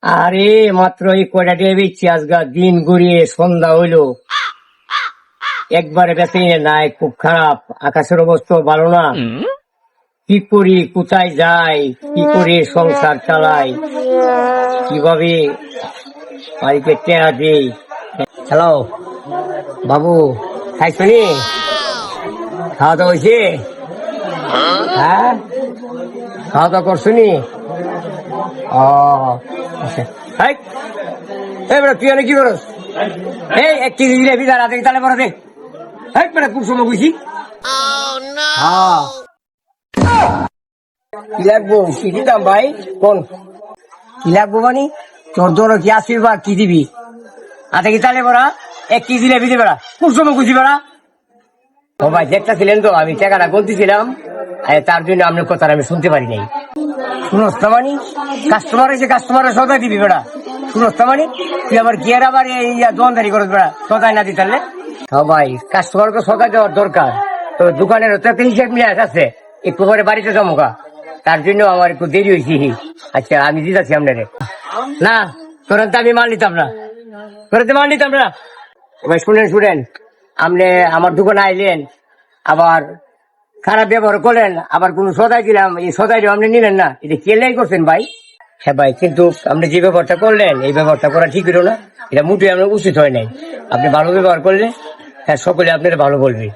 আরে মাত্র এই কয়টা দিয়ে বেচছি আজগা দিন গড়িয়ে সন্ধ্যা হইলো, একবারে বেঁচে নাই। খুব খারাপ, আকাশের অবস্থা ভালো না। কি করি, কোথায় যাই, কি করে সংসার চালাই, কিভাবে বাড়িতে টেয়া দিই। হ্যালো বাবু, খাইছনি? খাওয়া দাওয়া হয়েছে? হ্যাঁ, খাওয়া দাওয়া করছনি? ও আচ্ছা। বেটা তুই অনেক কি করস? এই 1 কেজি জিলাপি দাঁড়া থেকে তাহলে পড়া দে। বেটা খুব সময় বুঝি। কি লাগবো? কি দিতাম ভাই? কোন কি লাগবো মানে? তোর দৌড় কি আসবি বা কি দিবি? আধা কি তাহলে পড়া 1 কেজি জিলাপি দে বেড়া, খুব সময় বুঝি বেড়া। ও ভাই দেখতে ছিলেন তো, আমি টাকাটা বলতেছিলাম, তার জন্য আপনার কথা আমি শুনতে পারি নাই। শুনস না মানে? কাস্টমার এসে কাস্টমারের সদাই দিবি বেড়া, শুনস না মানে? তুই আবার গিয়ার আবার দোকানদারি করস বেড়া, সদাই না দিতে। ভাই কাস্টমারকে সদাই দেওয়ার দরকার, তো দোকানের তো একটা হিসাব নিয়ে আছে, একটু পরে বাড়িতে জমকা, তার জন্য আমার একটু দেরি হয়েছি। আচ্ছা আমি দিতেছি আপনারে। না তোর তো আমি মাল নিতাম না, তোর তো মাল নিতাম না। এবার শুনেন, আপনি আমার দোকানে আইলেন, আবার খারাপ ব্যবহার করলেন, আবার কোন সদাই দিলাম, এই সদাই আপনি নিলেন না, এটা কেলাই করছেন ভাই। হ্যাঁ ভাই, কিন্তু আপনি যে ব্যবহারটা করলেন এই ব্যবহারটা করা ঠিক হলো না, এটা মোটেই আপনার উচিত হয় নাই। আপনি ভালো ব্যবহার করলে হ্যাঁ সকলে আপনার ভালো বলবে।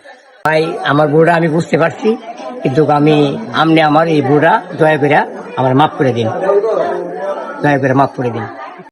ভাই আমার বউটা আমি বুঝতে পারছি, কিন্তু আপনি আমার এই বউটা দয়া করে আমার মাফ করে দিন, দয়া করে মাফ করে দিন।